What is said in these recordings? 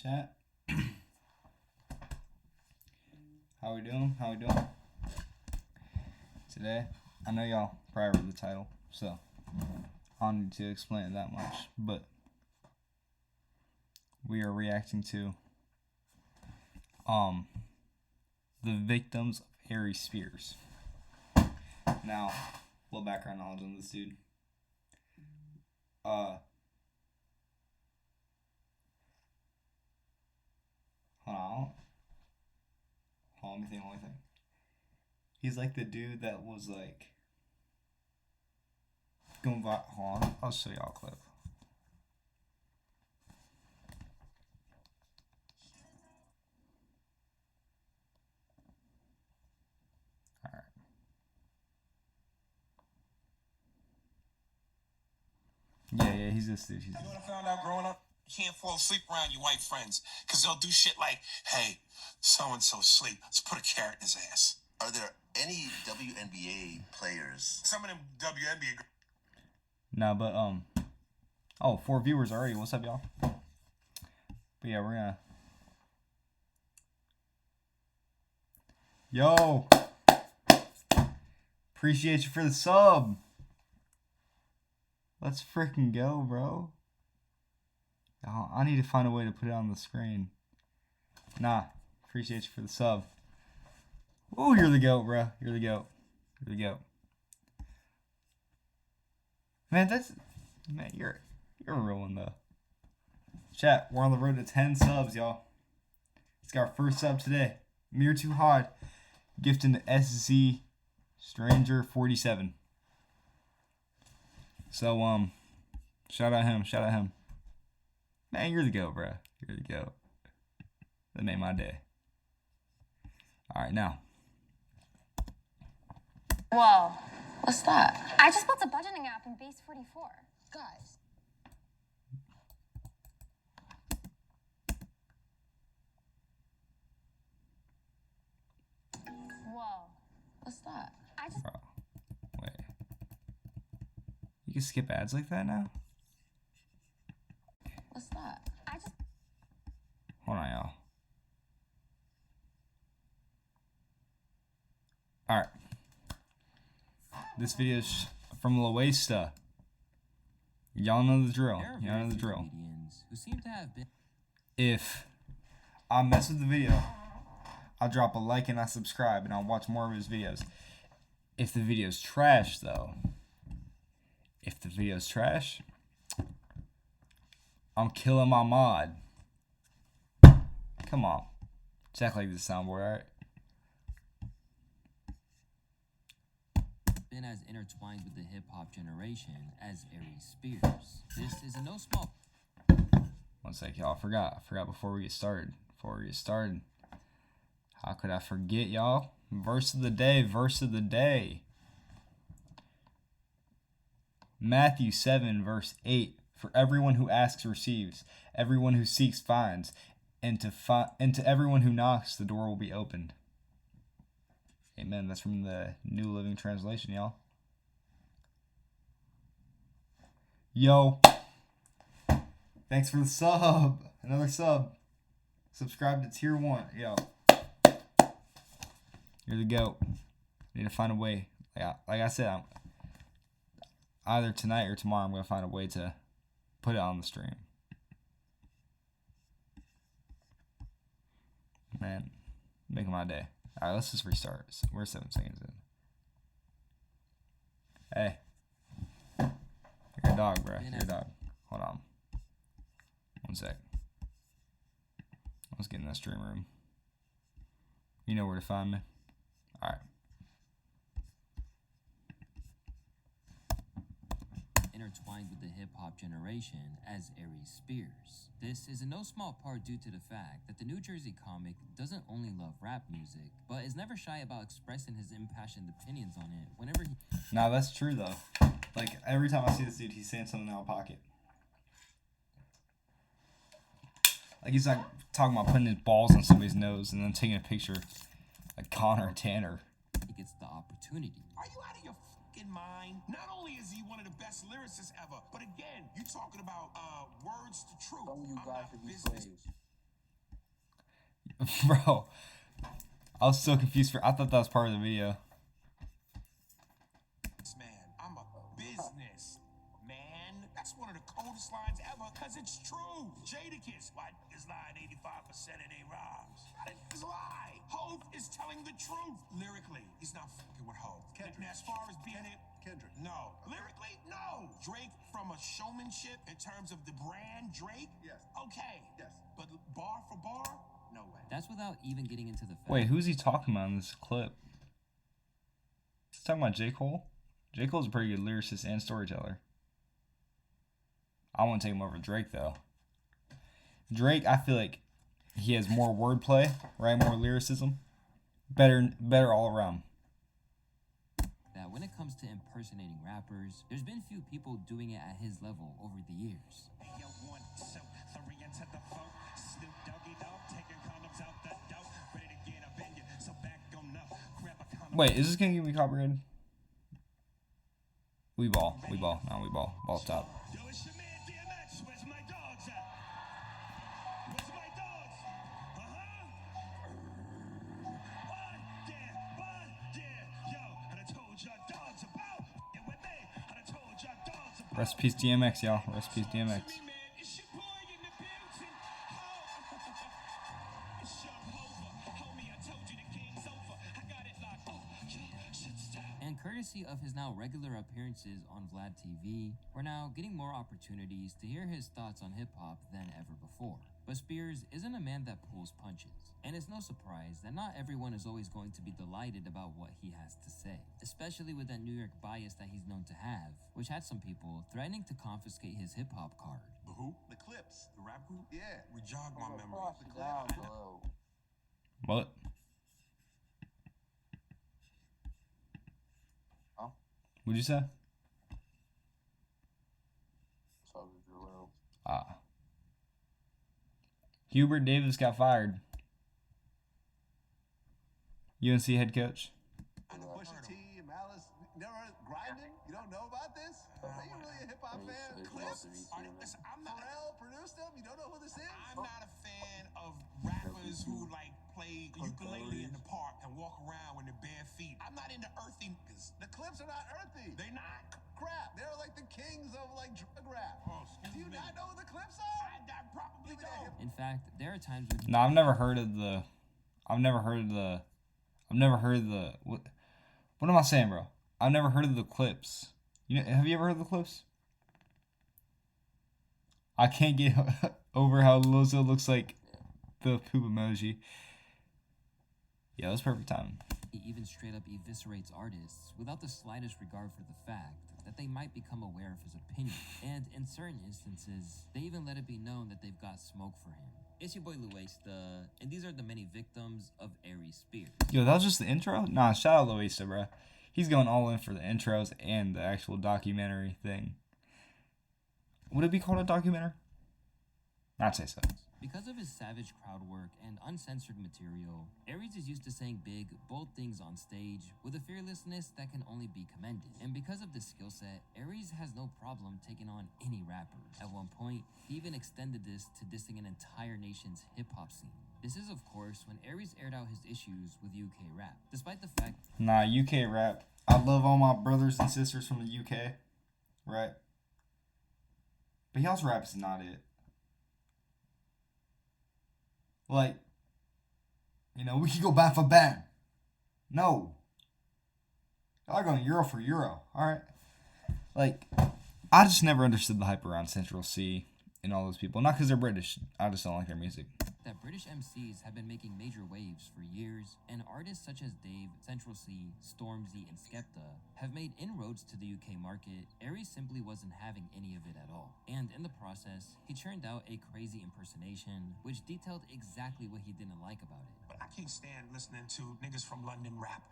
chat. How we doing? How we doing? Today, I know y'all probably read the title, so I don't need to explain it that much, but we are reacting to the victims of Aries Spears. Now, a little background knowledge on this dude. Hold on. Let me think. He's like the dude that was like going viral. Hold on, I'll show y'all a clip. Alright. Yeah, he's this dude. You know what I found out growing up? You can't fall asleep around your white friends because they'll do shit like, hey, so-and-so asleep. Let's put a carrot in his ass. Are there any WNBA players? Some of them WNBA. No, but, oh, 4 viewers already. What's up, y'all? But yeah, we're gonna... Yo! Appreciate you for the sub! Let's freaking go, bro. Oh, I need to find a way to put it on the screen. Nah, appreciate you for the sub. Ooh, you're the goat, bro. You're the goat. You're the goat. Man, you're a real one though. Chat, we're on the road to 10 subs, y'all. It's got our first sub today. Mirror Too Hard, gifting to SZ Stranger 47. So shout out him. Man, you're the goat, bro. You're the goat. That made my day. All right, now. Whoa, what's that? I just built a budgeting app in Base 44. Guys. Whoa, what's that? Bro, wait. You can skip ads like that now? What's that? Hold on, y'all. Alright. This video is from Loesta. Y'all know the drill. Y'all know the drill. If I mess with the video, I'll drop a like and I subscribe and I'll watch more of his videos. If the video's trash, though, I'm killing my mod. Come on. Just act like this soundboard, alright? Been as intertwined with the hip-hop generation as Aries Spears. This is a no small... One sec, y'all. I forgot before we get started. How could I forget, y'all? Verse of the day. Matthew 7, verse 8. For everyone who asks receives, everyone who seeks finds, and to everyone who knocks, the door will be opened. Amen. That's from the New Living Translation, y'all. Yo. Thanks for the sub. Another sub. Subscribe to Tier 1. Yo. You're the goat. Need to find a way. Like I said, either tonight or tomorrow, I'm going to find a way to put it on the stream. Man, making my day. Alright, let's just restart. We're 7 seconds in. Hey. You're a dog, bro. You're a dog. Hold on. One sec. Let's get in that stream room. You know where to find me. Alright. Intertwined with the hip-hop generation as Aries Spears. This is in no small part due to the fact that the New Jersey comic doesn't only love rap music, but is never shy about expressing his impassioned opinions on it whenever he... Nah, that's true, though. Like, every time I see this dude, he's saying something out of pocket. Like, he's like talking about putting his balls on somebody's nose and then taking a picture like Connor Tanner. He gets the opportunity. Are you out of your fucking mind? Not only is he one of the best lyricists ever, but again, you talking about words to truth. Some of you I'm guys not should be business. slaves. Bro, I was so confused. I thought that was part of the video. Man, I'm a business man. That's one of the coldest lines ever, cause it's true. Jadakiss, why niggas lying 85% of their rhymes? Why niggas lie? Hov is telling the truth. Lyrically, he's not fucking with Hov. Now, as far as being it, Kendrick. no. Lyrically, no. Drake, from a showmanship in terms of the brand Drake, Yes. Okay. Yes. But bar for bar, no way. That's without even getting into the fact. Wait, who's he talking about in this clip? He's talking about J. Cole? J. Cole's a pretty good lyricist and storyteller. I want to take him over Drake, though. Drake, I feel like he has more wordplay, right? More lyricism. Better all around. That when it comes to impersonating rappers, there's been few people doing it at his level over the years. Wait, is this gonna give me copyrighted? We ball. No, we ball. Ball top. Yo, it's your man DMX. Where's my dogs at? Where's my dogs? Yo, I done told y'all dogs about it with me. I done told y'all dogs about Rest in peace DMX, y'all. Rest in peace DMX. me, man. It's your boy in the building. It's your Hova. Homie, I told you the game's over. I got it locked. Shit's down. And courtesy of his now regular appearances on Vlad TV, we're now getting more opportunities to hear his thoughts on hip-hop than ever before. But Spears isn't a man that pulls punches, and it's no surprise that not everyone is always going to be delighted about what he has to say, especially with that New York bias that he's known to have, which had some people threatening to confiscate his hip-hop card. The who? The Clips. The rap group? Yeah. Rejog my memory. The Clips. What? Huh? What'd you say? Ah. Hubert Davis got fired. UNC head coach. And the Pusha T and Malice. Never heard Grinding? You don't know about this? Are you really a hip hop fan? Clips? Listen, I'm not. Pharrell produced them? You don't know who this is? I'm not a fan of rappers who like play ukulele in the park and walk around with their bare feet. I'm not into earthy niggas. The Clips are not earthy. They not. Crap. They're like the kings of like drug rap. Oh, excuse Do you me. not know who the Clips are? I probably Give me that don't. In fact, there are times when No, I've never heard of the. What am I saying, bro? I've never heard of the Clips. Have you ever heard of the Clips? I can't get over how Lozo looks like the poop emoji. Yeah, that's perfect timing. he even straight up eviscerates artists without the slightest regard for the fact that they might become aware of his opinion. And in certain instances, they even let it be known that they've got smoke for him. It's your boy Luesta, and these are the many victims of Aries Spears. Yo, that was just the intro? Nah, shout out Luisa, bro. He's going all in for the intros and the actual documentary thing. Would it be called a documentary? I'd say so. Because of his savage crowd work and uncensored material, Aries is used to saying big, bold things on stage with a fearlessness that can only be commended. And because of this skill set, Aries has no problem taking on any rapper. At one point, he even extended this to dissing an entire nation's hip-hop scene. This is, of course, when Aries aired out his issues with UK rap, despite the fact Nah, UK rap. I love all my brothers and sisters from the UK, right? But y'all's rap is not it. Like, you know, we could go band for band. No. Y'all are going euro for euro, alright? Like, I just never understood the hype around Central C and all those people. Not because they're British. I just don't like their music. that British MCs have been making major waves for years, and artists such as Dave, Central C, Stormzy, and Skepta have made inroads to the UK market. Aries simply wasn't having any of it at all. And in the process, he churned out a crazy impersonation, which detailed exactly what he didn't like about it. But I can't stand listening to niggas from London rap.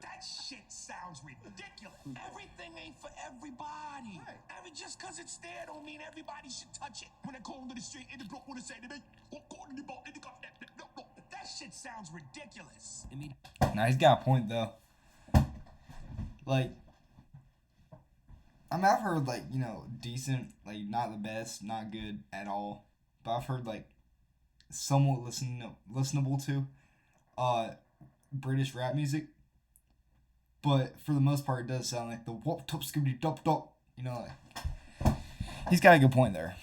That shit sounds ridiculous. Everything ain't for everybody. Right. Just cause it's there don't mean everybody should touch it. When I call into the street, in the block, wanna say today, that shit sounds ridiculous. Nah, he's got a point, though. Like, I mean, I've heard like decent, like not the best, not good at all, but I've heard like somewhat listenable to British rap music. But for the most part, it does sound like the wop top skibbity dop dop. Like he's got a good point there.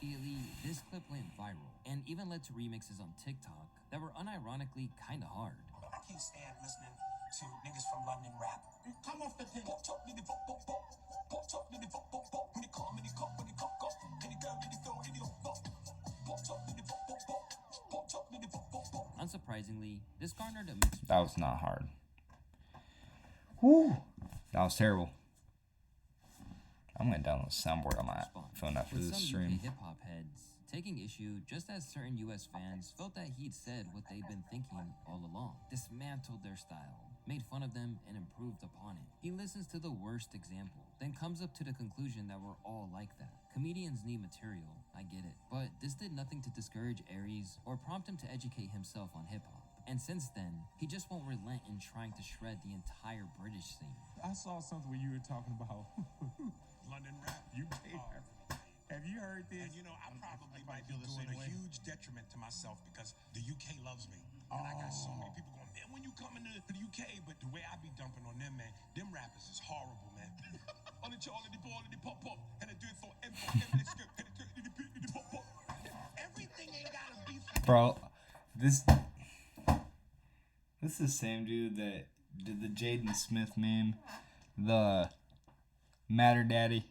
Immediately, this clip went viral and even led to remixes on TikTok that were unironically kind of hard. I can't stand listening to niggas from London rap. Come off the thing. Pop, chop, nigga, pop, pop, pop. Pop, chop, nigga, pop, pop, pop. When it come, when it come, when it come, come. When it go, when it throw, when it pop. Pop, chop, nigga, pop, pop, pop. Pop, chop, nigga, pop, pop, pop. Unsurprisingly, this garnered a mixed. That was not hard. Woo! That was terrible. I'm gonna download a soundboard on my phone after With this some stream. UK hip-hop heads taking issue just as certain US fans felt that he'd said what they'd been thinking all along, dismantled their style, made fun of them, and improved upon it. He listens to the worst example, then comes up to the conclusion that we're all like that. Comedians need material, I get it, but this did nothing to discourage Aries or prompt him to educate himself on hip-hop. And since then, he just won't relent in trying to shred the entire British scene. I saw something where you were talking about London rap. UK rap. Have you heard this? And I probably might be doing a huge detriment to myself because the UK loves me. And I got so many people going, man, when you coming to the UK? But the way I be dumping on them, man, them rappers is horrible, man. On the Charlie, the ball, the pop pop, and I do it for the script, and the pop pop. Everything ain't gotta be. Bro, this is the same dude that did the Jaden Smith meme, the Matter Daddy.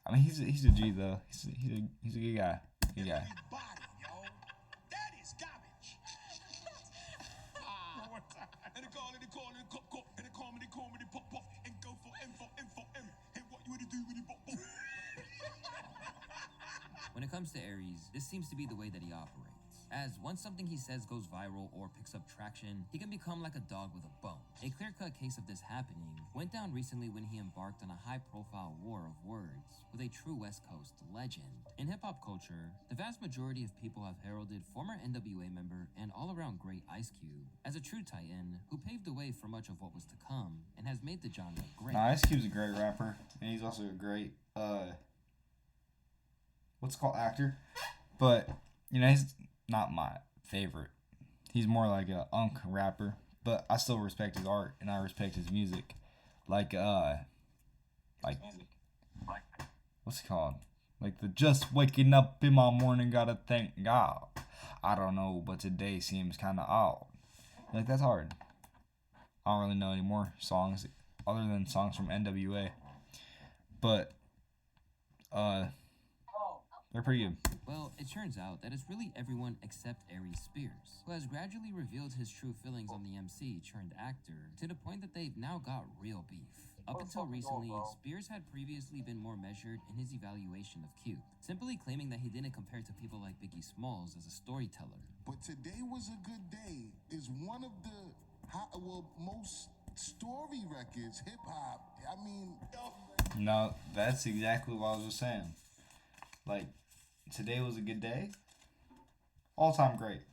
I mean, he's a G though. He's a good guy. Good guy. Body, yo. That is garbage. And they call it, cop, and they call me, pop, pop, and go for M. Hey, what you wanna do with it, pop, pop? When it comes to Aries, this seems to be the way that he operates. As once something he says goes viral or picks up traction, he can become like a dog with a bone. A clear-cut case of this happening went down recently when he embarked on a high-profile war of words with a true West Coast legend. In hip-hop culture, the vast majority of people have heralded former NWA member and all-around great Ice Cube as a true titan who paved the way for much of what was to come and has made the genre great. Nah, Ice Cube's a great rapper, and he's also a great what's it called, actor. But he's not my favorite. He's more like a unk rapper, but I still respect his art and I respect his music. Like what's it called? Like the just waking up in my morning, gotta thank God. I don't know, but today seems kind of odd. Like that's hard. I don't really know any more songs other than songs from NWA, but they're pretty good. Well, it turns out that it's really everyone except Aries Spears, who has gradually revealed his true feelings on the MC turned actor to the point that they've now got real beef. Up until recently, Spears had previously been more measured in his evaluation of Cube, simply claiming that he didn't compare to people like Biggie Smalls as a storyteller. But today was a good day is one of the most story records, hip hop. I mean, No, that's exactly what I was just saying. Like, today was a good day. All time great.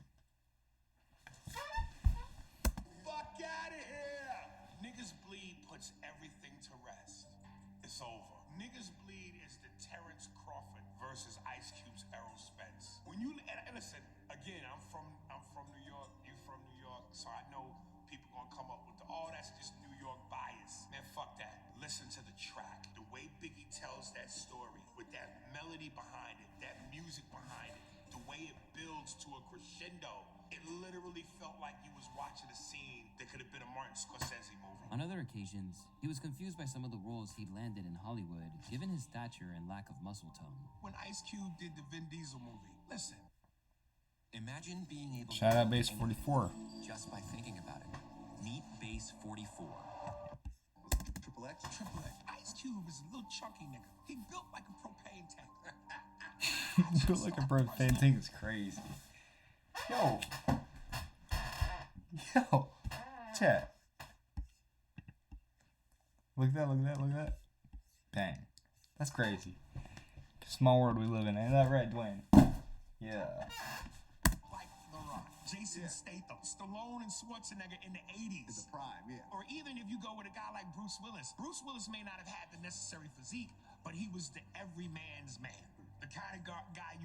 Fuck out of here! Niggas Bleed puts everything to rest. It's over. Niggas Bleed is the Terrence Crawford versus Ice Cube's Errol Spence. When you and listen, again, I'm from New York. You from New York, so I know people gonna come up with that's just New York bias. Man, fuck that. Listen to the track. The way Biggie tells that story with that melody behind it, that music behind it, the way it builds to a crescendo. It literally felt like you was watching a scene that could have been a Martin Scorsese movie. On other occasions, he was confused by some of the roles he'd landed in Hollywood, given his stature and lack of muscle tone. When Ice Cube did the Vin Diesel movie, listen. Imagine being able Shout to out Base 44. just by thinking about it. Meet Base 44. Triple X? Triple X. Ice Cube is a little chunky nigga. He built like a propane tank. Built like a propane tank is crazy. Yo, chat. Look at that. Bang. That's crazy. Small world we live in, ain't that right, Dwayne? Yeah. Like The Rock. Jason Statham, Stallone and Schwarzenegger in the 80s. It's a prime, yeah. Or even if you go with a guy like Bruce Willis. Bruce Willis may not have had the necessary physique, but he was the everyman's man. The kind of guy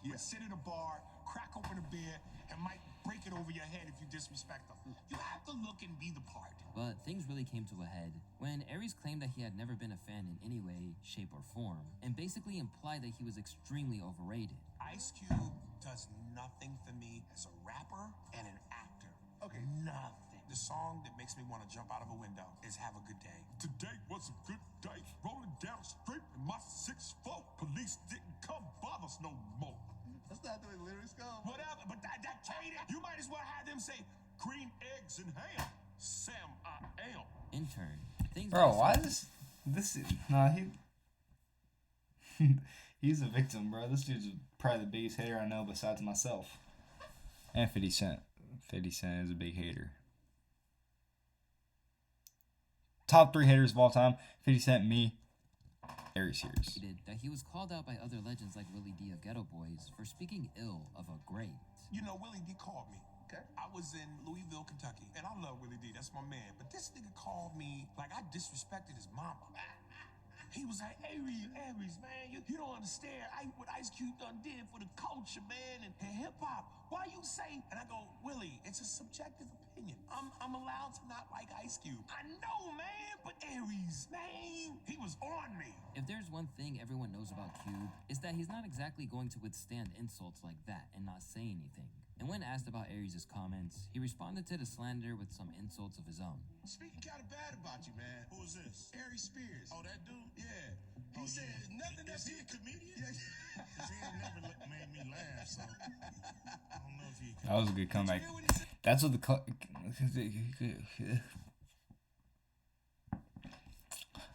would sit at a bar, crack open a beer, and might break it over your head if you disrespect him. You have to look and be the part. But things really came to a head when Aries claimed that he had never been a fan in any way, shape, or form, and basically implied that he was extremely overrated. Ice Cube does nothing for me as a rapper and an actor. Okay. Nothing. The song that makes me want to jump out of a window is Have a Good Day. Today was a good day. Rolling down the street in my 6'4". Police didn't come bother us no more. That's not the way the lyrics go. Whatever, but that catered. You might as well have them say, green eggs and ham. Sam, I am. In turn, things Bro, like why is this? Nah, he's a victim, bro. This dude's probably the biggest hater I know besides myself. And 50 Cent. 50 Cent is a big hater. Top 3 haters of all time: 50 Cent, me, Aries Series. that he was called out by other legends like Willie D of Ghetto Boys for speaking ill of a great. Willie D called me. Okay. I was in Louisville, Kentucky, and I love Willie D. That's my man. But this nigga called me like I disrespected his mama. He was like, Aries, man, you don't understand what Ice Cube done did for the culture, man, and hip-hop. Why you say? And I go, Willie, it's a subjective opinion. I'm allowed to not like Ice Cube. I know, man, but Aries, man, he was on me. If there's one thing everyone knows about Cube, it's that he's not exactly going to withstand insults like that and not say anything. And when asked about Aries' comments, he responded to the slander with some insults of his own. Speaking kind of bad about you, man. Who is this? Aries Spears. Oh, that dude? Yeah. He said nothing. Is he a comedian? Yeah. Because he ain't never made me laugh, so I don't know if he. That was a good comeback. That's what the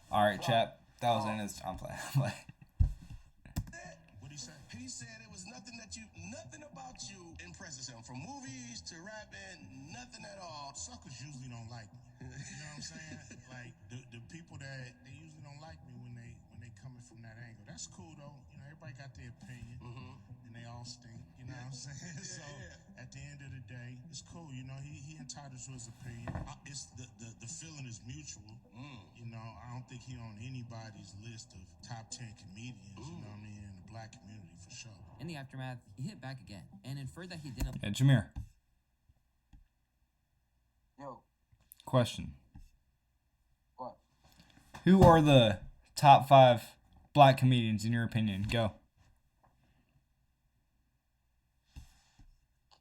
all right, chap. That was in his. I'm playing. What'd he say? He said it was nothing about you impresses him. From movies to rapping, nothing at all. Suckers usually don't like me. You know what I'm saying? Like the people that they usually don't like me when they coming from that angle. That's cool though. Everybody got their opinion, and they all stink. You know what I'm saying? So at the end of the day, it's cool. He entitled to his opinion. It's the feeling is mutual. I don't think he on anybody's list of top 10 comedians. You know what I mean? In the black community for sure. In the aftermath, he hit back again and inferred that he didn't. Hey, Jameer. Yo. Question. What? Who are the top 5 black comedians in your opinion? Go.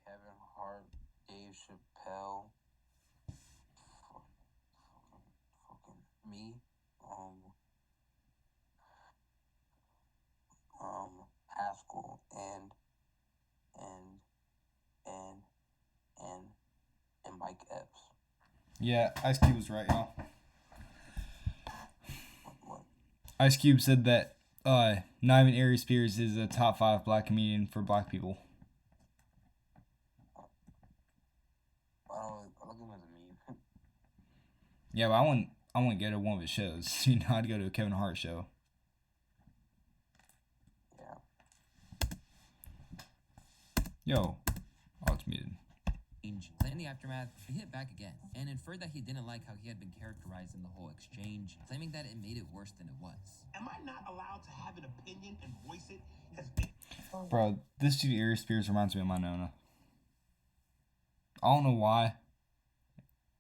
Kevin Hart, Dave Chappelle, fucking me, Haskell, and Mike Epps. Yeah, Ice Cube was right, y'all. What? Ice Cube said that not even Aries Spears is a top 5 black comedian for black people. I look at him as a meme. Yeah, but I wouldn't go to one of his shows. I'd go to a Kevin Hart show. Yeah. Yo. Oh, it's muted. In the aftermath, he hit back again and inferred that he didn't like how he had been characterized in the whole exchange, claiming that it made it worse than it was. Am I not allowed to have an opinion and voice it? Bro, this dude Aries Spears reminds me of my Nona. I don't know why.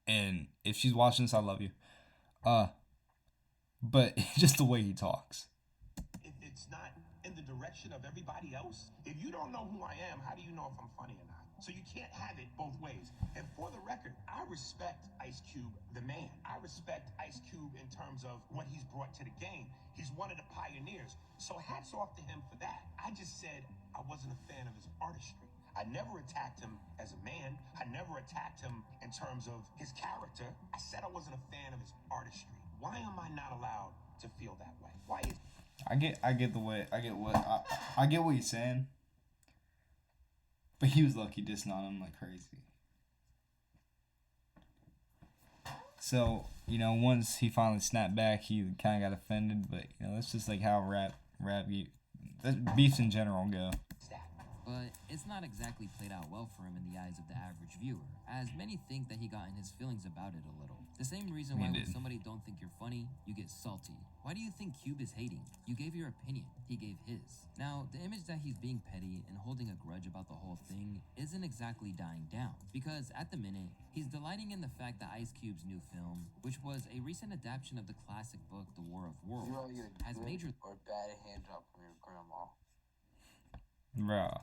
And if she's watching this, I love you. But just the way he talks. If it's not in the direction of everybody else, if you don't know who I am, how do you know if I'm funny or not? So you can't have it both ways. And for the record, I respect Ice Cube, the man. I respect Ice Cube in terms of what he's brought to the game. He's one of the pioneers. So hats off to him for that. I just said I wasn't a fan of his artistry. I never attacked him as a man. I never attacked him in terms of his character. I said I wasn't a fan of his artistry. Why am I not allowed to feel that way? Why is I get what he's saying. But he was lucky dissing on him like crazy. So, once he finally snapped back, he kind of got offended. But, that's just like how rap beefs in general go. But but it's not exactly played out well for him in the eyes of the average viewer, as many think that he got in his feelings about it a little. The same reason why when somebody don't think you're funny, you get salty. Why do you think Cube is hating? You gave your opinion, he gave his. Now, the image that he's being petty and holding a grudge about the whole thing isn't exactly dying down, because at the minute, he's delighting in the fact that Ice Cube's new film, which was a recent adaptation of the classic book The War of You rather Worlds, get a has good major or bad hand job from your grandma. Bruh.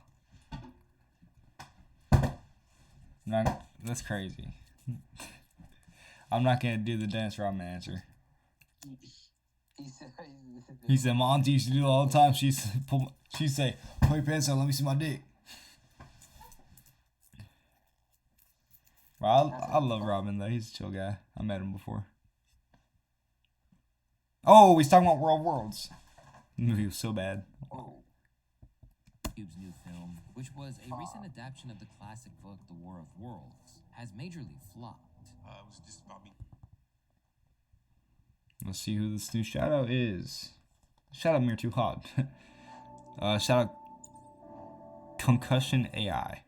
That's crazy. I'm not gonna do the Dennis Rodman answer. He said my auntie used to do it all the time. She'd say, pull your pants down, let me see my dick. Bro, I love Robin though. He's a chill guy. I met him before. Oh, he's talking about World Worlds. The movie was so bad. Cube's new film, which was a recent adaptation of the classic book The War of Worlds, has majorly flopped. It was just about me. Let's see who this new shout out is. Shout out Mir Too Hot. Shout out Concussion AI.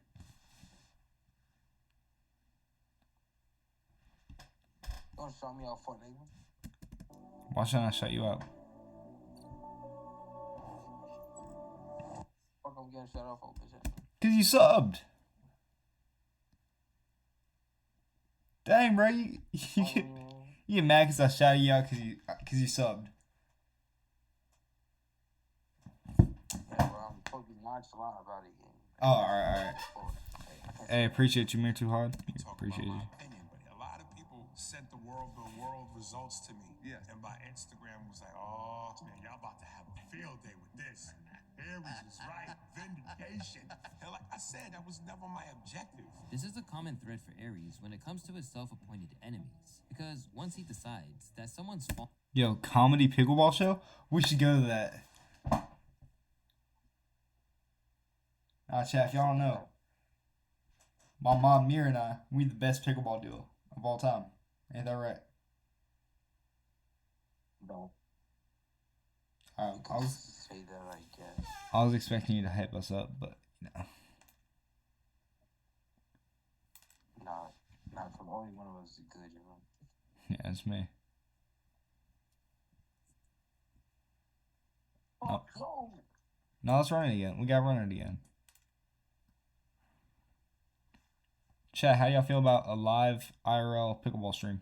Don't shout me out for nigga. Why should I shut you up? Fuck, I'm getting shut off for bitch. Cause you subbed. Dang, bro, you get mad cause I shouted you out cause you subbed. Yeah, bro, I'm supposed to be nonchalant about it. Oh, alright. Hey, appreciate you, Mir Too Hard. Appreciate you. Opinion, but a lot of people sent the world results to me. Yeah. And my Instagram was like, oh man, y'all about to have a field day with this. Aries was right. Vindication. And like I said, that was never my objective. This is a common thread for Aries when it comes to his self-appointed enemies, because once he decides that someone's fault. Yo, comedy pickleball show? We should go to that. Chat, if y'all don't know, my mom, Mir, and I, we the best pickleball duo of all time. Ain't that right? No. I was Say that I guess. I was expecting you to hype us up, but you know. Not from only one of us is good, you know. Yeah, it's me. Oh, No, let's run it again. We gotta run it again. Chat, how y'all feel about a live IRL pickleball stream?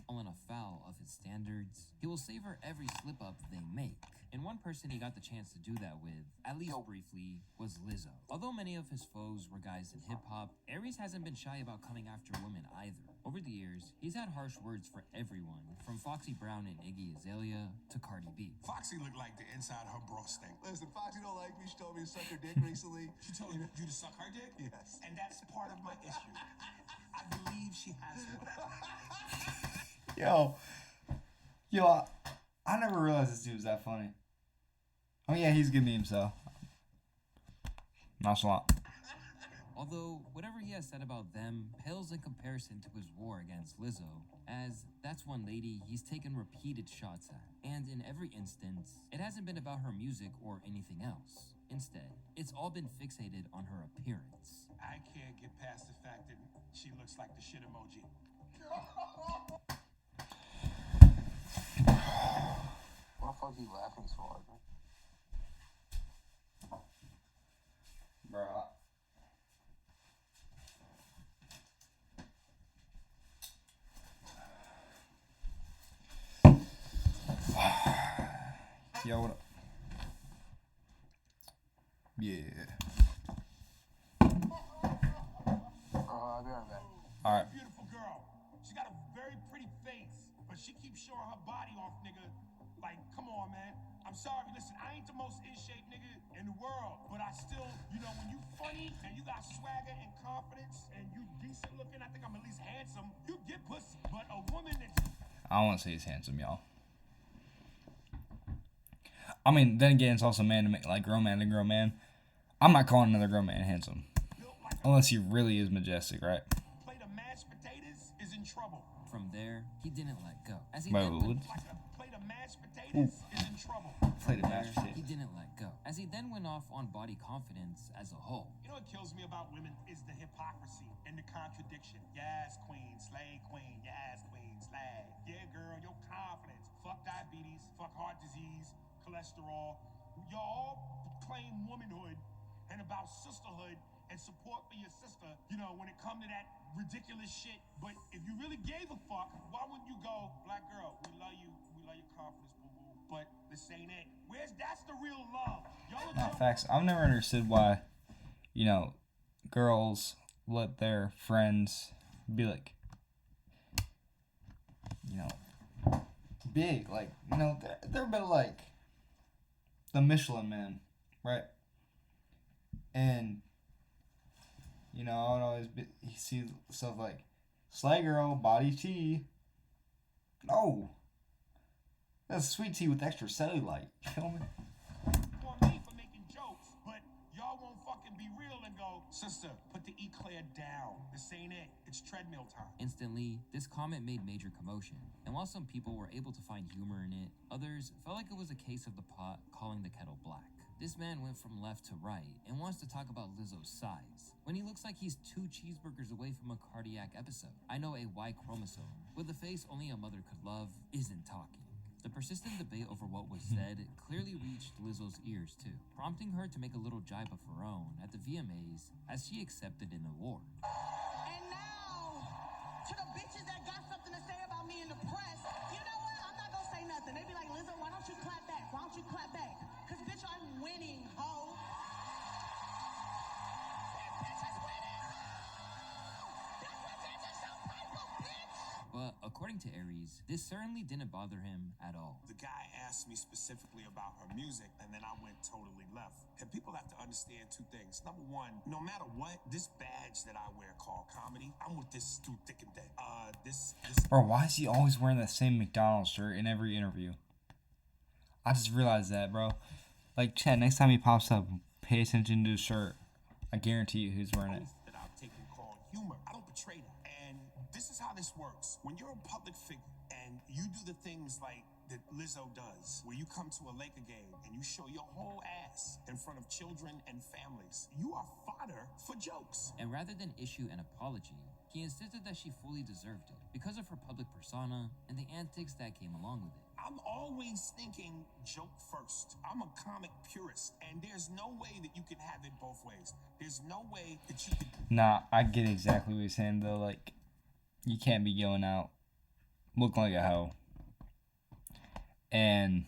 Fallen afoul of his standards, he will savor every slip up they make. And one person he got the chance to do that with, at least briefly, was Lizzo. Although many of his foes were guys in hip-hop, Aries hasn't been shy about coming after women either. Over the years, he's had harsh words for everyone, from Foxy Brown and Iggy Azalea to Cardi B. Foxy looked like the inside of her bra stink. Listen, Foxy don't like me. She told me to suck her dick recently. She told you to suck her dick? Yes. And that's part of my issue. I believe she has one. Yo, I never realized this dude was that funny. Oh yeah, he's a good meme, so. Nonchalant. Although, whatever he has said about them pales in comparison to his war against Lizzo, as that's one lady he's taken repeated shots at. And in every instance, it hasn't been about her music or anything else. Instead, it's all been fixated on her appearance. I can't get past the fact that she looks like the shit emoji. What the fuck are you laughing so hard, man? Bruh. Yo, what up? Yeah. I'll be right back. Alright. Beautiful girl. She got a very pretty face, but she keeps showing her body off, nigga. Like, come on, man. I'm sorry. Listen, I ain't the most in shape nigga in the world, but I still, you know, when you funny and you got swagger and confidence and you decent looking, I think I'm at least handsome. You get pussy, but a woman that's I don't want to say he's handsome, y'all. I mean, then again, it's also man to man, like grown man to grown man. I'm not calling another grown man handsome. Unless he really is majestic, right? plate of mashed potatoes is in trouble. From there, he didn't let go. As he Wait, then what? Like a plate of mashed potatoes is in trouble. Plate of There, mashed he potatoes. didn't let go. As he then then went off on body confidence as a whole. You know what kills me about women is the hypocrisy and the contradiction. Yes, queen, slay queen. Yes, queen, slay. Yeah, girl, your confidence. Fuck diabetes, fuck heart disease, cholesterol. Y'all claim womanhood and about sisterhood and support for your sister, you know, when it come to that ridiculous shit. But if you really gave a fuck, why wouldn't you go, black girl, we love you, your confidence, boo-boo, but this ain't it. That's the real love. Y'all Nah, facts. I've never understood why, you know, girls let their friends be like, you know, big. Like, you know, they're a bit like the Michelin Man, right? And, you know, I would always you see stuff like, slay girl, body tea. No. That's sweet tea with extra cellulite. You feel me? For me for making jokes, but y'all won't fucking be real and go, sister, put the eclair down. This ain't it. It's treadmill time. Instantly, this comment made major commotion, and while some people were able to find humor in it, others felt like it was a case of the pot calling the kettle black. This man went from left to right and wants to talk about Lizzo's size, when he looks like he's 2 cheeseburgers away from a cardiac episode. I know a Y chromosome, with a face only a mother could love, isn't talking. The persistent debate over what was said clearly reached Lizzo's ears too, prompting her to make a little jibe of her own at the VMAs as she accepted an award. And now, to the bitches that got something to say about me in the press, you know what? I'm not gonna say nothing. They be like, Lizzo, why don't you clap back? Why don't you clap back? Because, bitch, I'm winning, ho. But according to Aries, this certainly didn't bother him at all. The guy asked me specifically about her music, and then I went totally left. And people have to understand 2 things. Number one, no matter what, this badge that I wear called comedy, I'm with this through thick and thin. Bro, why is he always wearing the same McDonald's shirt in every interview? I just realized that, bro. Like, Chad, next time he pops up, pay attention to his shirt. I guarantee you who's wearing it. That I've taken called humor. I don't betray that. And this is how this works. When you're a public figure and you do the things like that Lizzo does, where you come to a Laker game and you show your whole ass in front of children and families, you are fodder for jokes. And rather than issue an apology, he insisted that she fully deserved it because of her public persona and the antics that came along with it. I'm always thinking joke first. I'm a comic purist, and there's no way that you can have it both ways. There's no way that you can... Nah, I get exactly what you're saying, though. Like, you can't be going out looking like a hoe and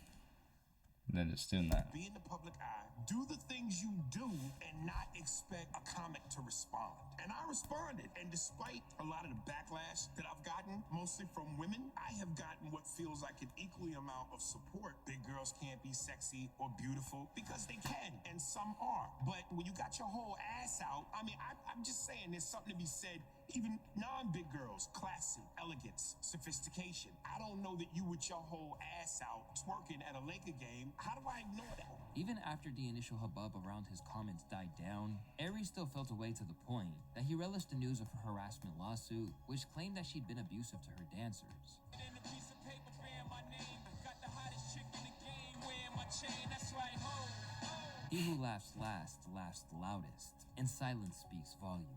then just doing that. Be in the public eye, do the things you do, and not expect a comic to respond. And I responded, and despite a lot of the backlash that I've gotten, mostly from women, I have gotten what feels like an equally amount of support. Big girls can't be sexy or beautiful, because they can, and some are. But when you got your whole ass out, I mean, I'm just saying there's something to be said. Even non-big girls, classy, elegance, sophistication. I don't know that you with your whole ass out twerking at a Laker game. How do I ignore that? Even after the initial hubbub around his comments died down, Aries still felt away to the point that he relished the news of her harassment lawsuit, which claimed that she'd been abusive to her dancers. He who laughs last laughs the loudest, and silence speaks volumes.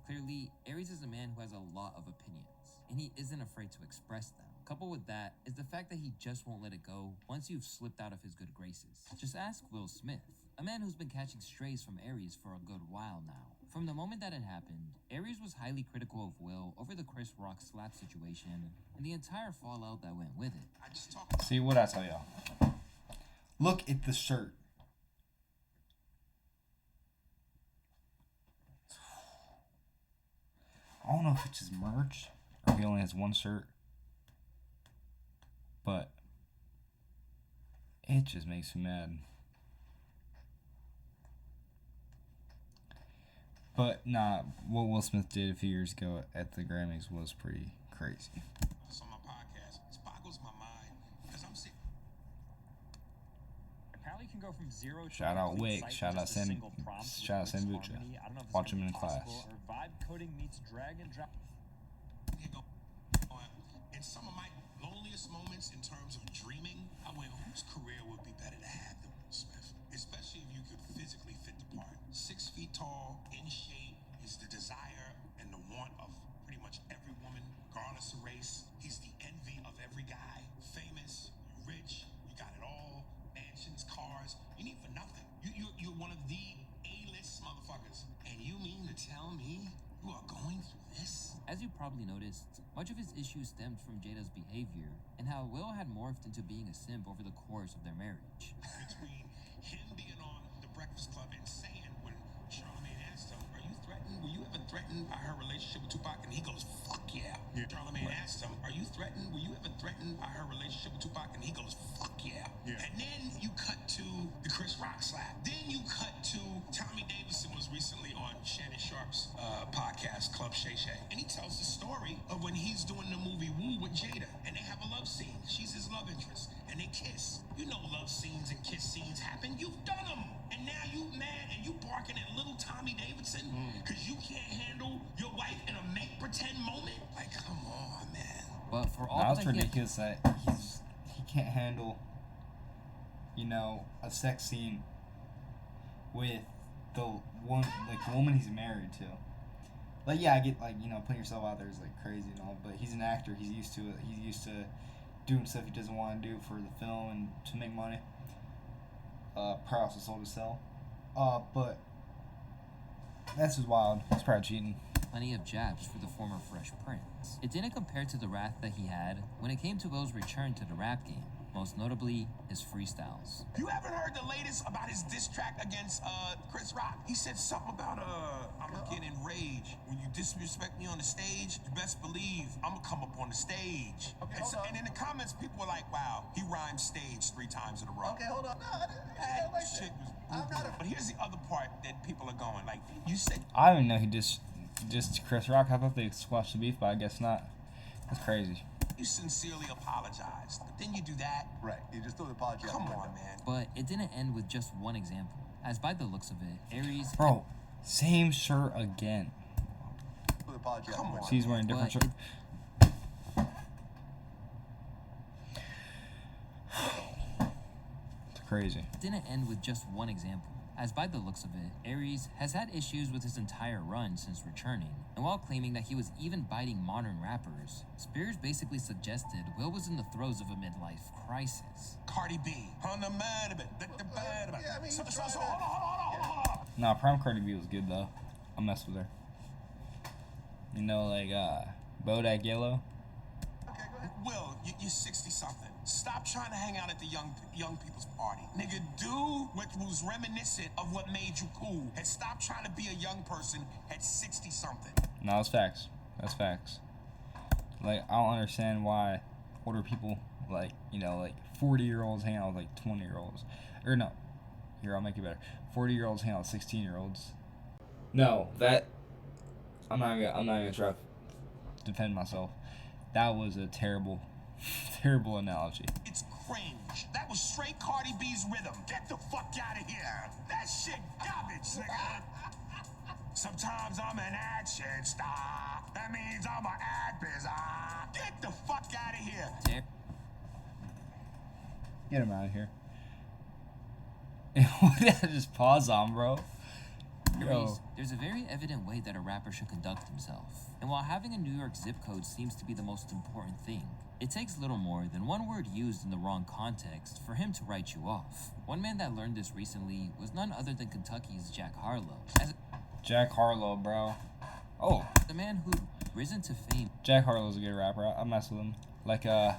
Clearly, Aries is a man who has a lot of opinions, and he isn't afraid to express them. Coupled with that is the fact that he just won't let it go once you've slipped out of his good graces. Just ask Will Smith, a man who's been catching strays from Aries for a good while now. From the moment that it happened, Aries was highly critical of Will over the Chris Rock slap situation and the entire fallout that went with it. See what I tell y'all. Look at the shirt. I don't know if it's his merch or he only has one shirt, but it just makes me mad. But nah, what Will Smith did a few years ago at the Grammys was pretty crazy. On my podcast, it boggles my mind because I'm sick. Apparently, you can go from 0 to Shout out complete Wick, site shout with out just a Sam, single prompt with shout out lyrics, Sambucha. harmony. I don't know if this Watch is him in gonna be class. possible, or vibe coding meets drag and drop. In some of my loneliest moments in terms of dreaming, I went, whose career would be better to have than Will Smith? Especially if you could As you probably noticed, much of his issues stemmed from Jada's behavior and how Will had morphed into being a simp over the course of their marriage. Between him being on The Breakfast Club and saying when Charlamagne asked him, "Are you threatened? Were you ever threatened by her relationship with Tupac?" And he goes, "Fuck yeah." Charlamagne asked him, "Are you threatened? Were you ever threatened by her relationship with Tupac?" And he goes, "Fuck yeah." And then you cut to the Chris Rock slap. Then you cut to Tommy Davidson was recently on Shannon Sharp's podcast, Club Shay Shay. And he tells the story of when he's doing the movie Woo with Jada. And they have a love scene. She's his love interest. And they kiss. You know love scenes and kiss scenes happen. You've done them. And now you mad and you barking at little Tommy Davidson because you can't handle your wife in a make pretend moment? Like, come on, man. But for all Now that it's ridiculous that he can't handle, you know, a sex scene with the woman he's married to. Like, yeah, I get, like, you know, putting yourself out there is like crazy and all, but he's an actor. He's used to it. He's used to doing stuff he doesn't want to do for the film and to make money. Probably also sold his cell. But that's just wild. It's probably cheating. Plenty of jabs for the former Fresh Prince. It didn't compare to the wrath that he had when it came to Will's return to the rap game, most notably his freestyles. You haven't heard the latest about his diss track against Chris Rock? He said something about I'm gonna get enraged. When you disrespect me on the stage, you best believe I'm gonna come up on the stage. Okay, and in the comments, people were like, "Wow, he rhymed stage 3 times in a row." Okay, hold on. No, I didn't like Shit that. was But here's the other part that people are going, like, you said. I didn't know he just Chris Rock. I thought they squashed the beef, but I guess not. That's crazy. You sincerely apologized, but then you do that. Right, you just threw the apology out. Come on, man. But it didn't end with just one example, as by the looks of it, Aries... Bro, same shirt again. Threw the apology out. Come on. She's wearing different shirt. It's crazy. It didn't end with just one example, as by the looks of it, Aries has had issues with his entire run since returning, and while claiming that he was even biting modern rappers, Spears basically suggested Will was in the throes of a midlife crisis. Cardi B, on the mad about Yeah, I mean, so, he's so, trying so, to- hold on. Nah, Prime Cardi B was good though. I messed with her. You know, like Bodak Yellow. Okay, go ahead. Will, you're 60-something. Stop trying to hang out at the young people's party. Nigga, do what was reminiscent of what made you cool. And stop trying to be a young person at 60-something. No, that's facts. That's facts. Like, I don't understand why older people, like, you know, like 40-year-olds hang out with like 20-year-olds. Or no, here, I'll make it better. 40-year-olds hang out with 16-year-olds. No, that I'm not gonna try to defend myself. That was a terrible analogy. It's cringe. That was straight Cardi B's rhythm. Get the fuck out of here. That shit garbage, nigga. Sometimes I'm an action star. That means I'm an actress. Get the fuck out of here. Get him out of here. What did I just pause on, bro? Aries, there's a very evident way that a rapper should conduct himself. And while having a New York zip code seems to be the most important thing, it takes little more than one word used in the wrong context for him to write you off. One man that learned this recently was none other than Kentucky's Jack Harlow. Jack Harlow, bro. Oh, the man who'd risen to fame. Jack Harlow's a good rapper. I mess with him. Like, hey,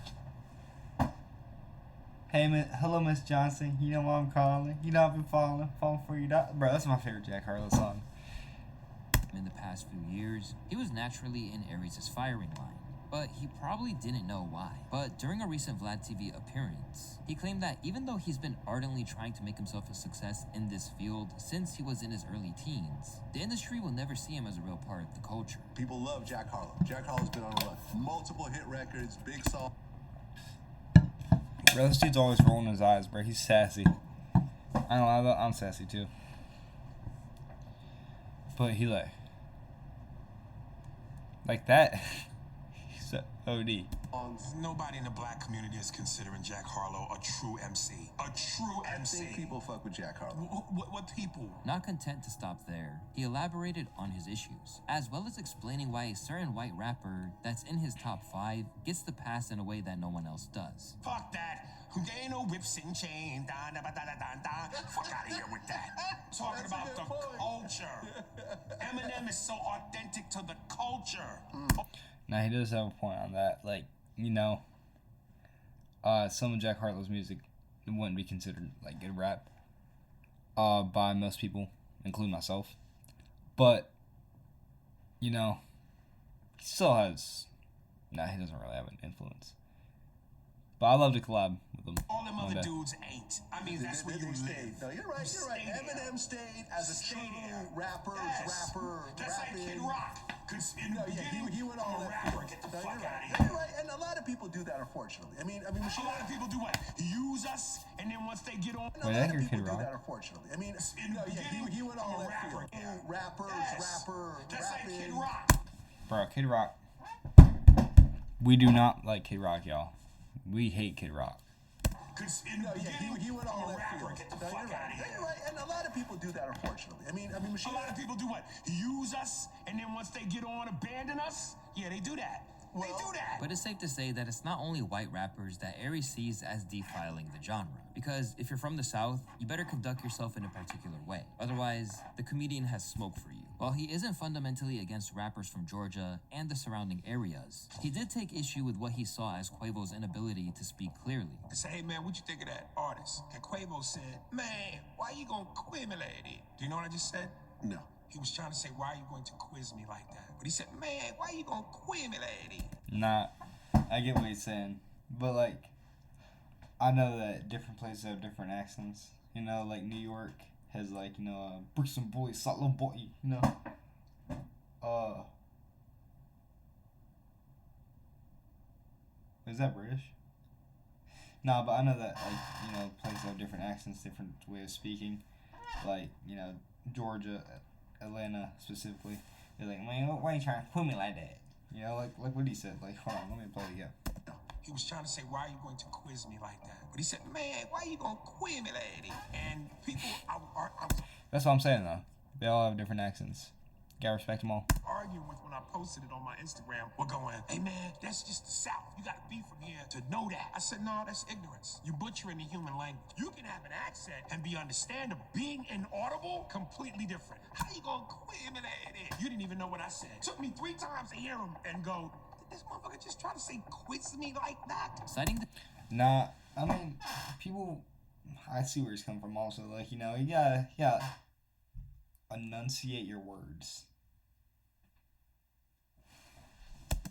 hello, Miss Johnson. You know why I'm calling? You know I've been falling for you. Bro, that's my favorite Jack Harlow song. In the past few years, he was naturally in Aries' firing line, but he probably didn't know why. But during a recent Vlad TV appearance, he claimed that even though he's been ardently trying to make himself a success in this field since he was in his early teens, the industry will never see him as a real part of the culture. People love Jack Harlow. Jack Harlow's been on a run. Multiple hit records, big song. Bro, this dude's always rolling his eyes, bro. He's sassy. I don't know, I'm sassy too. But he like that. He's a OD. Nobody in the black community is considering Jack Harlow a true MC. A true MC. I think people fuck with Jack Harlow. What people? Not content to stop there, he elaborated on his issues, as well as explaining why a certain white rapper that's in his top 5 gets the pass in a way that no one else does. Fuck that. There ain't no whips and chains. Fuck out of here with that. Talking That's a about good the point. culture. Eminem is so authentic to the culture. Now he does have a point on that. Like, some of Jack Harlow's music wouldn't be considered like good rap by most people, including myself. But he still has. Nah, he doesn't really have an influence. But I love to collab with him. All them one other day. dudes ain't. I mean, that's where you They live. stayed. No, you're right. You're right. Stay there. Eminem stayed as a true Stay there. rapper. That's like Kid rapping. Rock. Cause in the beginning, he went I'm all a that rapper. field. Get the No, fuck you're out right. of here. You're right. And a lot of people do that, unfortunately. I mean, A lot of people do what? Use us, and then once they get on, a Wait, lot I of hear people Kid do Rock. that, unfortunately. I mean, in the beginning, he went all I'm a that field. rapper. Rapper. That's like rapping. Kid Rock. Bro, Kid Rock. We do not like Kid Rock, y'all. We hate Kid Rock. Cause in the beginning, he went all I'm a that rapper. field. Get the No, fuck you're out right. of here. You're right. And a lot of people do that, unfortunately. I mean, A lot of people do what? Use us, and then once they get on, abandon us? Yeah, they do that. They do that. But it's safe to say that it's not only white rappers that Aries sees as defiling the genre. Because if you're from the South, you better conduct yourself in a particular way. Otherwise, the comedian has smoke for you. While he isn't fundamentally against rappers from Georgia and the surrounding areas, he did take issue with what he saw as Quavo's inability to speak clearly. I said, hey man, what you think of that artist? And Quavo said, man, why you gonna quimulate it? Do you know what I just said? No. He was trying to say, why are you going to quiz me like that? But he said, man, why you gonna quimulate it? Nah, I get what he's saying. But, like, I know that different places have different accents. Like New York has, like, Brixton boy, Sutton boy, Is that British? Nah, but I know that, like, places have different accents, different way of speaking. Like, Georgia, Atlanta specifically. They're like, man, why are you trying to put me like that? Like what he said. Like, hold on, let me play it again. He was trying to say, why are you going to quiz me like that? But he said, man, why you gonna quimulate it? And people are That's what I'm saying, though. They all have different accents. Gotta respect them all. arguing with when I posted it on my Instagram. We're going, hey man, that's just the South. You gotta be from here to know that. I said, no, that's ignorance. You butchering the human language. You can have an accent and be understandable. Being inaudible, completely different. How you gonna quimulate it? You didn't even know what I said. Took me 3 times to hear him and go, did this motherfucker just try to say quiz me like that? Citing the Nah, I mean, people, I see where he's coming from also. Like, you gotta enunciate your words.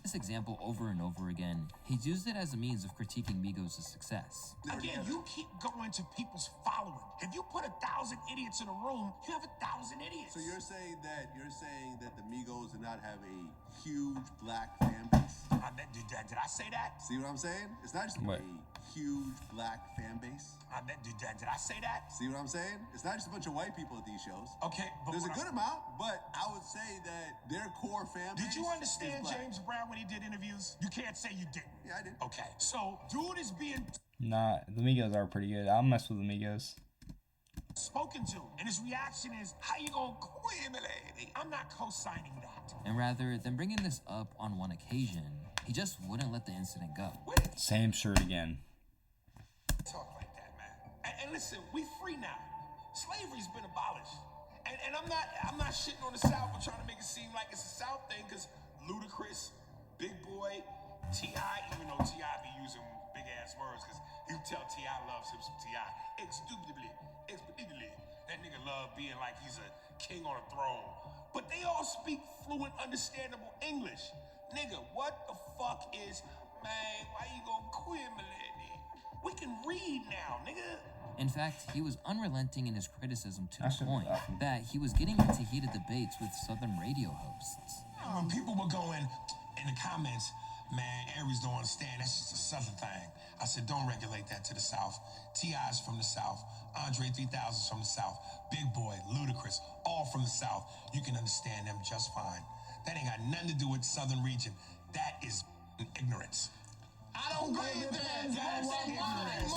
this example over and over again, he's used it as a means of critiquing Migos' success. Again, you keep going to people's following. If you put 1,000 idiots in a room, you have 1,000 idiots. So you're saying that the Migos do not have a huge black fan base? Did I say that? See what I'm saying? It's not just What? a huge black fan base. Did I say that? See what I'm saying? It's not just a bunch of white people at these shows. Okay, but There's a what good amount, but I would say that their core fan base. Did you understand is black. James Brown when he did interviews? You can't say you didn't. Yeah, I did. Okay, so dude is being Nah, the Migos are pretty good. I'll mess with the Migos. spoken to, and his reaction is, how you gonna quimulate it? I'm not co-signing that. And rather than bringing this up on one occasion, he just wouldn't let the incident go. Same shirt again. Talk like that, man. And listen, we free now. Slavery's been abolished. And I'm not shitting on the South or trying to make it seem like it's a South thing, because Ludacris, Big Boy, T.I., even though T.I. be using big ass words, because you tell T.I. loves him some T.I. Expediently. That nigga love being like he's a king on a throne. But they all speak fluent, understandable English. Nigga, what the fuck is, man, why you gonna quimulate it? We can read now, nigga. In fact, he was unrelenting in his criticism to That's the point awesome. that he was getting into heated debates with Southern radio hosts. When people were going in the comments, man, Aries don't understand, that's just a Southern thing. I said, don't regulate that to the South. T.I.'s from the South. Andre 3000's from the South. Big Boy, Ludacris, all from the South. You can understand them just fine. That ain't got nothing to do with Southern region. That is ignorance. I don't agree with that. That's ignorance.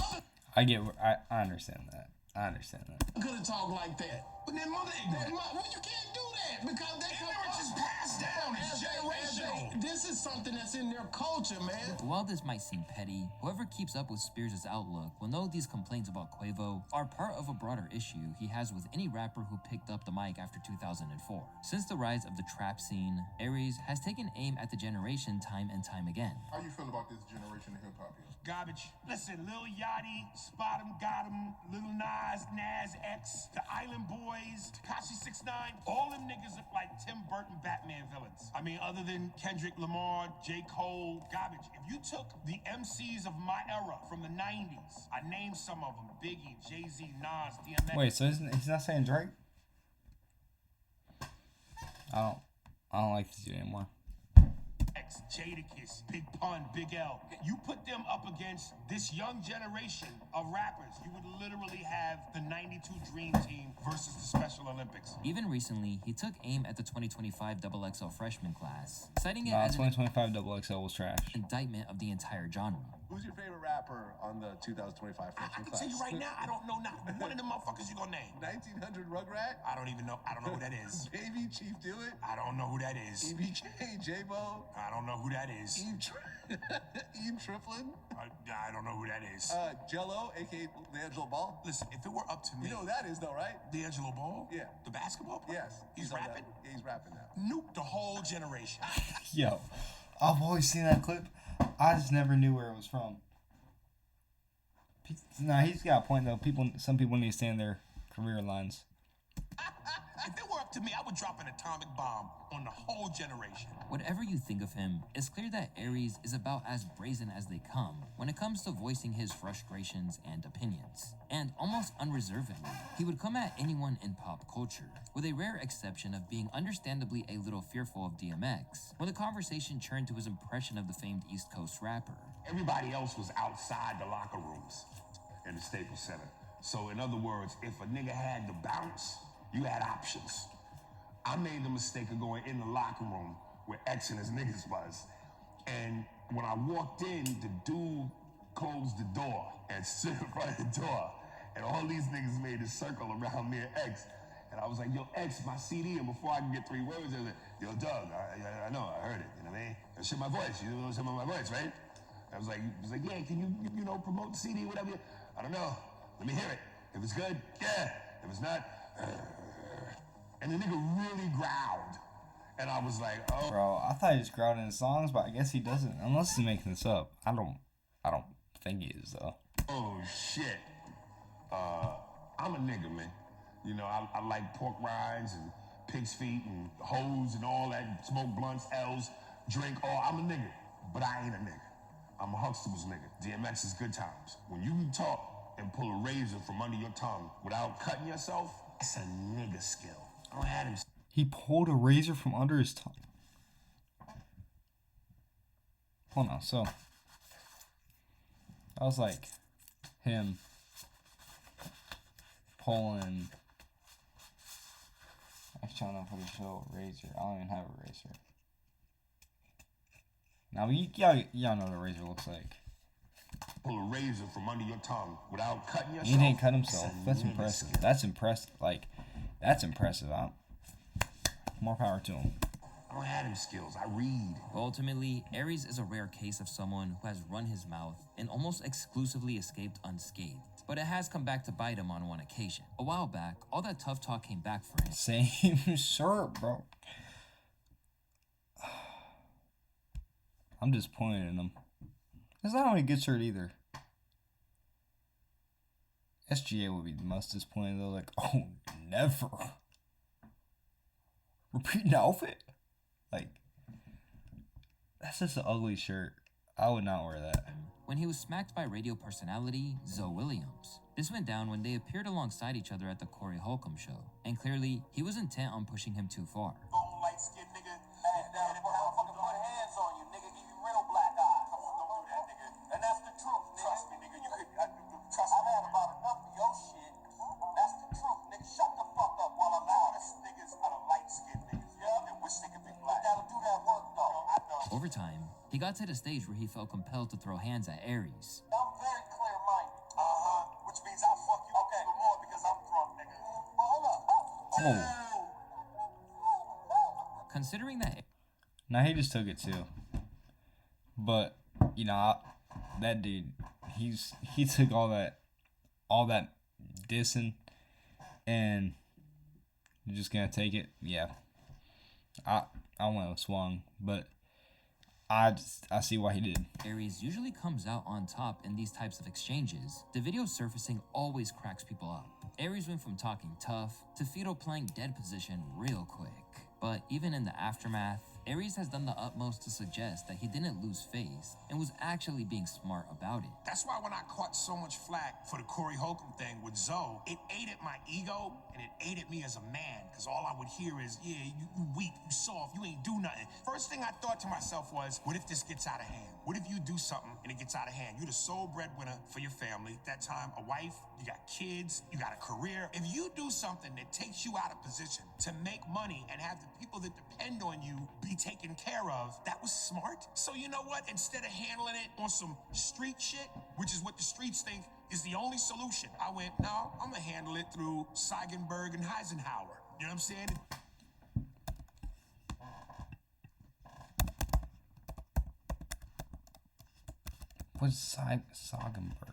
I understand that. I understand that. Could have talked like that. But then mother ignorant. You can't do that. because they come Ignorance is passed down. It's generational. This is something that's in their culture, man. While this might seem petty, whoever keeps up with Spears' outlook will know these complaints about Quavo are part of a broader issue he has with any rapper who picked up the mic after 2004. Since the rise of the trap scene, Aries has taken aim at the generation time and time again. How you feel about this generation of hip-hop here? Garbage. Listen, Lil Yachty, Spot 'em, Got 'em, Lil Nas X, the Island Boys, Tekashi 6ix9ine, all them niggas look like Tim Burton Batman villains. I mean, other than Kendrick Lamar, J. Cole, garbage. If you took the MCs of my era from the 90s, I named some of them, Biggie, Jay-Z, Nas, DMX. Wait, so he's not saying Drake? I don't like this dude anymore. Jadakiss, Big Pun, Big L. You put them up against this young generation of rappers, you would literally have the 92 Dream Team versus the Special Olympics. Even recently, he took aim at the 2025 XXL freshman class, citing it Nah, as an 2025 XXL was trash. indictment of the entire genre. Who's your favorite rapper on the 2025 I freshman can class? tell you right now, I don't know not one of them motherfuckers you gonna name. 1900 Rugrat? I don't even know. I don't know who that is. Baby Chief Do It? I don't know who that is. EBK, J-Bo? I don't know who that is. Ian Triplin? I don't know who that is. Jello, aka D'Angelo Ball? Listen, if it were up to me, You know who that is, though, right? D'Angelo Ball? Yeah. The basketball player? Yes. He's on that. rapping? Yeah, he's rapping now. Nuke the whole generation. Yo, I've always seen that clip. I just never knew where it was from. Nah, he's got a point though. Some people need to stay in their career lines. If it were up to me, I would drop an atomic bomb on the whole generation. Whatever you think of him, it's clear that Aries is about as brazen as they come when it comes to voicing his frustrations and opinions. And almost unreservedly, he would come at anyone in pop culture, with a rare exception of being understandably a little fearful of DMX, when the conversation turned to his impression of the famed East Coast rapper. Everybody else was outside the locker rooms in the Staples Center. So in other words, if a nigga had to bounce, you had options. I made the mistake of going in the locker room where X and his niggas was. And when I walked in, the dude closed the door and stood in front of the door. And all these niggas made a circle around me and X. And I was like, yo, X, my CD. And before I can get 3 words, I was like, yo, Doug, I know, I heard it. You know what I mean? It's in my voice. You know, it's in my voice, right? I was like, yeah, can you know, promote the CD, whatever? I don't know. Let me hear it. If it's good, yeah. If it's not, and the nigga really growled. And I was like, oh. Bro, I thought he just growled in his songs, but I guess he doesn't. Unless he's making this up. I don't think he is though. Oh shit. I'm a nigga, man. You know, I like pork rinds and pig's feet and hoes and all that, smoke blunts, L's, drink, I'm a nigga. But I ain't a nigga. I'm a Huxtable's nigga. DMX is good times. When you can talk and pull a razor from under your tongue without cutting yourself, it's a nigga skill. I don't have him. He pulled a razor from under his tongue. Hold on, so that was like him pulling. I'm trying to put a show a razor. I don't even have a razor. Now y'all know what a razor looks like. Pull a razor from under your tongue without cutting yourself. He didn't cut himself. That's impressive. That's impressive. That's impressive. More power to him. I don't have them skills. I read. Ultimately, Aries is a rare case of someone who has run his mouth and almost exclusively escaped unscathed. But it has come back to bite him on one occasion. A while back, all that tough talk came back for him. Same shirt, bro. I'm disappointed in him. It's not only a good shirt either. SGA would be the most disappointed though. Like, oh, never. Repeat an outfit? Like, that's just an ugly shirt. I would not wear that. When he was smacked by radio personality Zoe Williams. This went down when they appeared alongside each other at the Corey Holcomb show. And clearly, he was intent on pushing him too far. Light-skinned nigga, and if a motherfucker put hands on you, nigga, give you real black eye. Don't do that, nigga. And that's the truth, nigga. Trust me, nigga. Trust me. I've had about enough of your shit. That's the truth, nigga. Shut the fuck up while I'm honest. Niggas are the light-skinned niggas, yeah, and wish they could be black. But that'll do that work, though. I know. Over time, he got to the stage where he felt compelled to throw hands at Aries. I'm very clear-minded. Which means I'll fuck you up even more because I'm drunk, nigga. But hold up. Oh. Considering that Now he just took it too. But you know, that dude, he took all that dissing, and you're just gonna take it. Yeah, I went with swung, but I see why he did. Aries usually comes out on top in these types of exchanges, the video surfacing always cracks people up. Aries went from talking tough to Fido playing dead position real quick. But even in the aftermath, Aries has done the utmost to suggest that he didn't lose face and was actually being smart about it. That's why when I caught so much flack for the Corey Holcomb thing with Zoe, it ate at my ego and it ate at me as a man. Because all I would hear is, yeah, you weak, you soft, you ain't do nothing. First thing I thought to myself was, what if this gets out of hand? What if you do something and it gets out of hand? You're the sole breadwinner for your family. At that time, a wife, you got kids, you got a career. If you do something that takes you out of position to make money and have the people that depend on you be taken care of, that was smart. So you know what? Instead of handling it on some street shit, which is what the streets think is the only solution, I went, no, I'm gonna handle it through Seigenberg and Eisenhower. You know what I'm saying? What's Seigenberg?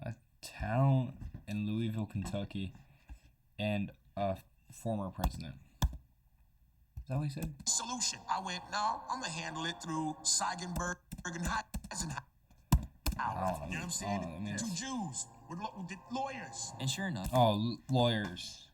A town in Louisville, Kentucky, and a former president. Is that what he said? Solution. I went, no, I'm gonna handle it through Seigenberg and Eisenhower. You know what I'm saying? Two Jews with lawyers. And sure enough, lawyers.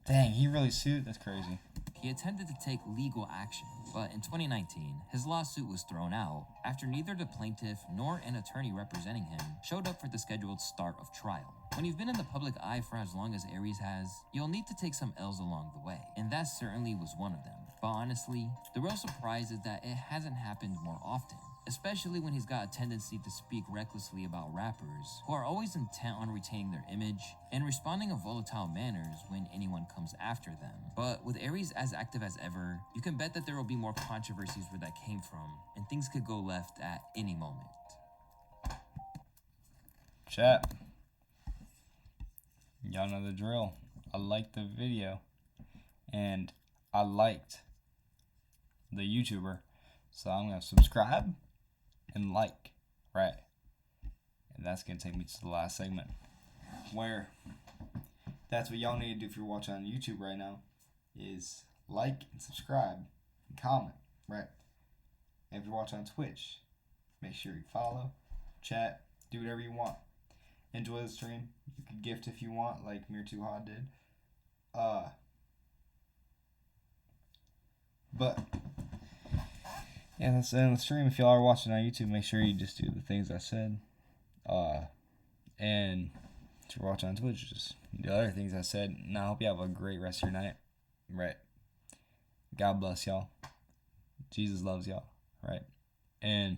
Dang, he really sued? That's crazy. he attempted to take legal action, but in 2019, his lawsuit was thrown out after neither the plaintiff nor an attorney representing him showed up for the scheduled start of trial. When you've been in the public eye for as long as Aries has, you'll need to take some L's along the way, and that certainly was one of them. But honestly, the real surprise is that it hasn't happened more often, especially when he's got a tendency to speak recklessly about rappers who are always intent on retaining their image and responding in volatile manners when anyone comes after them. But with Aries as active as ever, you can bet that there will be more controversies where that came from, and things could go left at any moment. Chat. Y'all know the drill. I liked the video, and I liked the YouTuber, so I'm gonna subscribe and like, right? And that's gonna take me to the last segment, where that's what y'all need to do if you're watching on YouTube right now, is like and subscribe and comment, right? And if you're watching on Twitch, make sure you follow, chat, do whatever you want. Enjoy the stream. You can gift if you want, like Mir Too Hot did. But yeah, that's the end of the stream. If y'all are watching on YouTube, make sure you just do the things I said. And if you're watching on Twitch, just do the other things I said. And I hope you have a great rest of your night. Right. God bless y'all. Jesus loves y'all. Right. And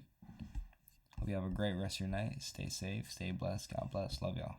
hope you have a great rest of your night. Stay safe. Stay blessed. God bless. Love y'all.